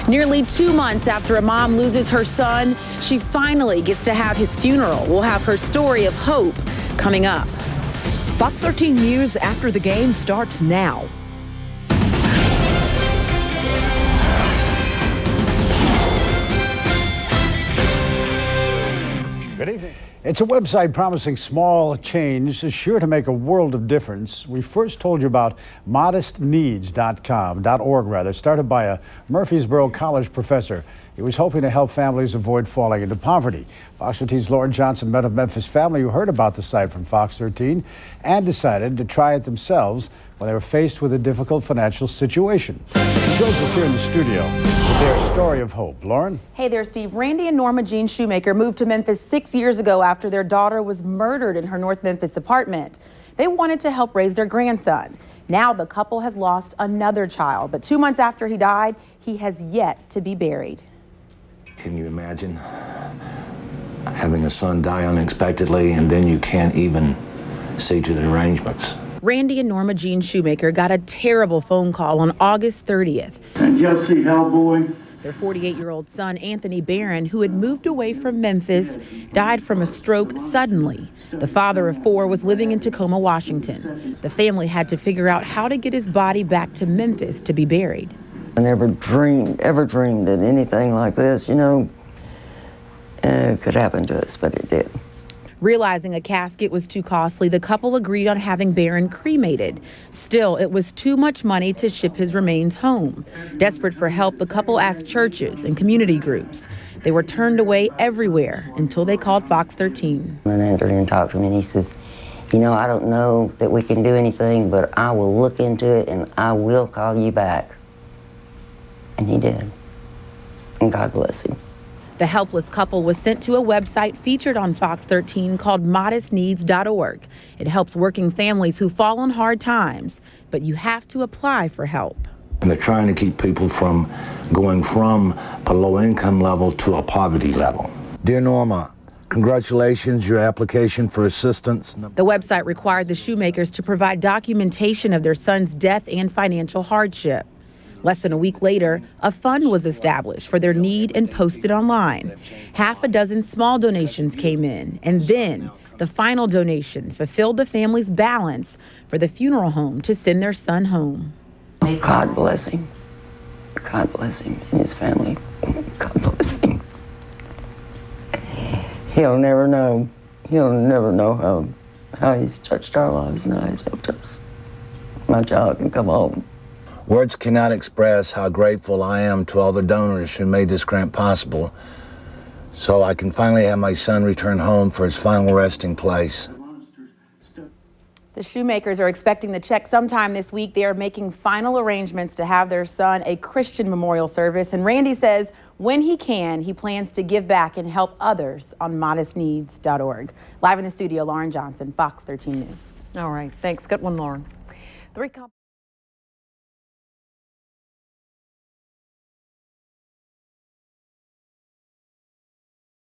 Nearly 2 months after a mom loses her son, she finally gets to have his funeral. We'll have her story of hope coming up. Fox 13 News After the Game starts now. Good evening. It's a website promising small change is sure to make a world of difference. We first told you about modestneeds.org, started by a Murfreesboro College professor. He was hoping to help families avoid falling into poverty. Fox 13's Lauren Johnson met a Memphis family who heard about the site from Fox 13 and decided to try it themselves when they were faced with a difficult financial situation. He joins us here in the studio with their story of hope. Lauren? Hey there, Steve. Randy and Norma Jean Shoemaker moved to Memphis 6 years ago after their daughter was murdered in her North Memphis apartment. They wanted to help raise their grandson. Now the couple has lost another child, but 2 months after he died, he has yet to be buried. Can you imagine having a son die unexpectedly and then you can't even see to the arrangements? Randy and Norma Jean Shoemaker got a terrible phone call on August 30th. And Jesse Hellboy. Their 48-year-old son, Anthony Barron, who had moved away from Memphis, died from a stroke suddenly. The father of 4 was living in Tacoma, Washington. The family had to figure out how to get his body back to Memphis to be buried. I never dreamed that anything like this, could happen to us, but it did. Realizing a casket was too costly, the couple agreed on having Barron cremated. Still, it was too much money to ship his remains home. Desperate for help, the couple asked churches and community groups. They were turned away everywhere until they called Fox 13. And Anthony talked to me and he says, I don't know that we can do anything, but I will look into it and I will call you back. And he did. And God bless him. The helpless couple was sent to a website featured on Fox 13 called modestneeds.org. It helps working families who fall on hard times, but you have to apply for help. And they're trying to keep people from going from a low income level to a poverty level. Dear Norma, congratulations, your application for assistance. The website required the Shoemakers to provide documentation of their son's death and financial hardship. Less than a week later, a fund was established for their need and posted online. Half a dozen small donations came in, and then the final donation fulfilled the family's balance for the funeral home to send their son home. God bless him. God bless him and his family. God bless him. He'll never know. He'll never know how he's touched our lives and how he's helped us. My child can come home. Words cannot express how grateful I am to all the donors who made this grant possible, so I can finally have my son return home for his final resting place. The Shoemakers are expecting the check sometime this week. They are making final arrangements to have their son a Christian memorial service, and Randy says when he can, he plans to give back and help others on modestneeds.org. Live in the studio, Lauren Johnson, Fox 13 News. All right, thanks. Good one, Lauren.